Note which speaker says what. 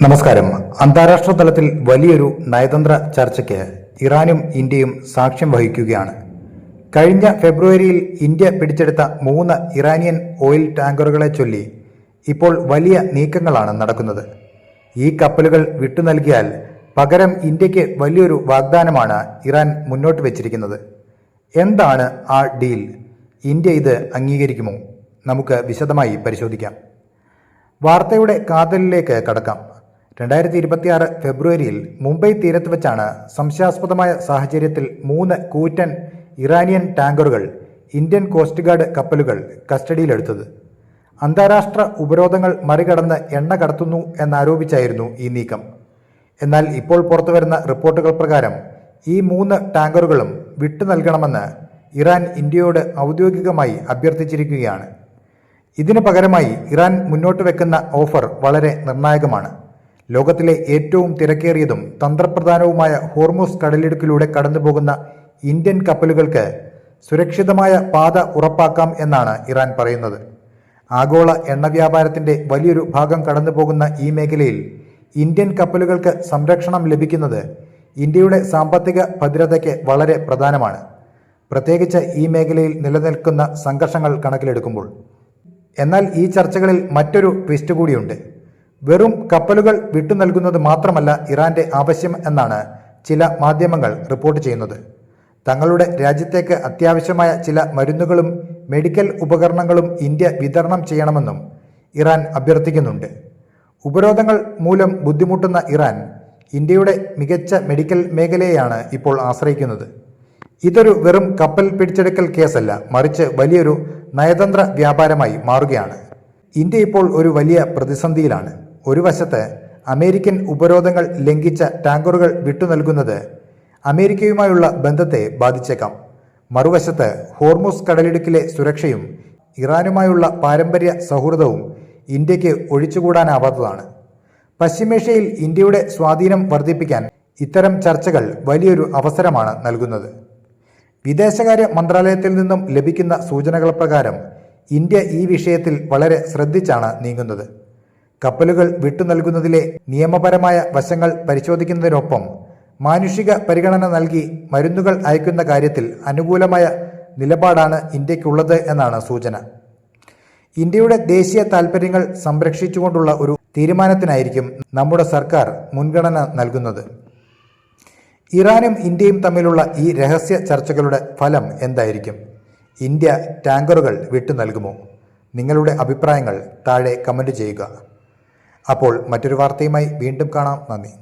Speaker 1: നമസ്കാരം. അന്താരാഷ്ട്ര തലത്തിൽ വലിയൊരു നയതന്ത്ര ചർച്ചയ്ക്ക് ഇറാനും ഇന്ത്യയും സാക്ഷ്യം വഹിക്കുകയാണ്. കഴിഞ്ഞ ഫെബ്രുവരിയിൽ ഇന്ത്യ പിടിച്ചെടുത്ത 3 ഇറാനിയൻ ഓയിൽ ടാങ്കറുകളെ ചൊല്ലി ഇപ്പോൾ വലിയ നീക്കങ്ങളാണ് നടക്കുന്നത്. ഈ കപ്പലുകൾ വിട്ടു നൽകിയാൽ പകരം ഇന്ത്യക്ക് വലിയൊരു വാഗ്ദാനമാണ് ഇറാൻ മുന്നോട്ട് വച്ചിരിക്കുന്നത്. എന്താണ് ആ ഡീൽ? ഇന്ത്യ ഇത് അംഗീകരിക്കുമോ? നമുക്ക് വിശദമായി പരിശോധിക്കാം. വാർത്തയുടെ കാതലിലേക്ക് കടക്കാം. 2026 ഫെബ്രുവരിയിൽ മുംബൈ തീരത്ത് വെച്ചാണ് സംശയാസ്പദമായ സാഹചര്യത്തിൽ 3 കൂറ്റൻ ഇറാനിയൻ ടാങ്കറുകൾ ഇന്ത്യൻ കോസ്റ്റ് ഗാർഡ് കപ്പലുകൾ കസ്റ്റഡിയിലെടുത്തത്. അന്താരാഷ്ട്ര ഉപരോധങ്ങൾ മറികടന്ന് എണ്ണ കടത്തുന്നു എന്നാരോപിച്ചായിരുന്നു ഈ നീക്കം. എന്നാൽ ഇപ്പോൾ പുറത്തുവരുന്ന റിപ്പോർട്ടുകൾ പ്രകാരം ഈ 3 ടാങ്കറുകളും വിട്ടു നൽകണമെന്ന് ഇറാൻ ഇന്ത്യയോട് ഔദ്യോഗികമായി അഭ്യർത്ഥിച്ചിരിക്കുകയാണ്. ഇതിനു പകരമായി ഇറാൻ മുന്നോട്ട് വെക്കുന്ന ഓഫർ വളരെ നിർണായകമാണ്. ലോകത്തിലെ ഏറ്റവും തിരക്കേറിയതും തന്ത്രപ്രധാനവുമായ ഹോർമുസ് കടലിടുക്കിലൂടെ കടന്നുപോകുന്ന ഇന്ത്യൻ കപ്പലുകൾക്ക് സുരക്ഷിതമായ പാത ഉറപ്പാക്കാം എന്നാണ് ഇറാൻ പറയുന്നത്. ആഗോള എണ്ണ വ്യാപാരത്തിന്റെ വലിയൊരു ഭാഗം കടന്നുപോകുന്ന ഈ മേഖലയിൽ ഇന്ത്യൻ കപ്പലുകൾക്ക് സംരക്ഷണം ലഭിക്കുന്നത് ഇന്ത്യയുടെ സാമ്പത്തിക ഭദ്രതയ്ക്ക് വളരെ പ്രധാനമാണ്, പ്രത്യേകിച്ച് ഈ മേഖലയിൽ നിലനിൽക്കുന്ന സംഘർഷങ്ങൾ കണക്കിലെടുക്കുമ്പോൾ. എന്നാൽ ഈ ചർച്ചകളിൽ മറ്റൊരു ട്വിസ്റ്റ് കൂടിയുണ്ട്. വെറും കപ്പലുകൾ വിട്ടു നൽകുന്നത് മാത്രമല്ല ഇറാന്റെ ആവശ്യം എന്നാണ് ചില മാധ്യമങ്ങൾ റിപ്പോർട്ട് ചെയ്യുന്നത്. തങ്ങളുടെ രാജ്യത്തേക്ക് അത്യാവശ്യമായ ചില മരുന്നുകളും മെഡിക്കൽ ഉപകരണങ്ങളും ഇന്ത്യ വിതരണം ചെയ്യണമെന്നും ഇറാൻ അഭ്യർത്ഥിക്കുന്നുണ്ട്. ഉപരോധങ്ങൾ മൂലം ബുദ്ധിമുട്ടുന്ന ഇറാൻ ഇന്ത്യയുടെ മികച്ച മെഡിക്കൽ മേഖലയെയാണ് ഇപ്പോൾ ആശ്രയിക്കുന്നത്. ഇതൊരു വെറും കപ്പൽ പിടിച്ചെടുക്കൽ കേസല്ല, മറിച്ച് വലിയൊരു നയതന്ത്ര വ്യാപാരമായി മാറുകയാണ്. ഇന്ത്യ ഇപ്പോൾ ഒരു വലിയ പ്രതിസന്ധിയിലാണ്. ഒരു വശത്ത് അമേരിക്കൻ ഉപരോധങ്ങൾ ലംഘിച്ച ടാങ്കറുകൾ വിട്ടു നൽകുന്നത് അമേരിക്കയുമായുള്ള ബന്ധത്തെ ബാധിച്ചേക്കാം. മറുവശത്ത് ഹോർമുസ് കടലിടുക്കിലെ സുരക്ഷയും ഇറാനുമായുള്ള പാരമ്പര്യ സൗഹൃദവും ഇന്ത്യക്ക് ഒഴിച്ചുകൂടാനാവാത്തതാണ്. പശ്ചിമേഷ്യയിൽ ഇന്ത്യയുടെ സ്വാധീനം വർദ്ധിപ്പിക്കാൻ ഇത്തരം ചർച്ചകൾ വലിയൊരു അവസരമാണ് നൽകുന്നത്. വിദേശകാര്യ മന്ത്രാലയത്തിൽ നിന്നും ലഭിക്കുന്ന സൂചനകൾ പ്രകാരം ഇന്ത്യ ഈ വിഷയത്തിൽ വളരെ ശ്രദ്ധിച്ചാണ് നീങ്ങുന്നത്. കപ്പലുകൾ വിട്ടു നൽകുന്നതിലെ നിയമപരമായ വശങ്ങൾ പരിശോധിക്കുന്നതിനൊപ്പം മാനുഷിക പരിഗണന നൽകി മരുന്നുകൾ അയക്കുന്ന കാര്യത്തിൽ അനുകൂലമായ നിലപാടാണ് ഇന്ത്യക്കുള്ളത് എന്നാണ് സൂചന. ഇന്ത്യയുടെ ദേശീയ താൽപ്പര്യങ്ങൾ സംരക്ഷിച്ചുകൊണ്ടുള്ള ഒരു തീരുമാനത്തിനായിരിക്കും നമ്മുടെ സർക്കാർ മുൻഗണന നൽകുന്നത്. ഇറാനും ഇന്ത്യയും തമ്മിലുള്ള ഈ രഹസ്യ ചർച്ചകളുടെ ഫലം എന്തായിരിക്കും? ഇന്ത്യ ടാങ്കറുകൾ വിട്ടു നൽകുമോ? നിങ്ങളുടെ അഭിപ്രായങ്ങൾ താഴെ കമന്റ് ചെയ്യുക. അപ്പോൾ മറ്റൊരു വാർത്തയുമായി വീണ്ടും കാണാം. നന്ദി.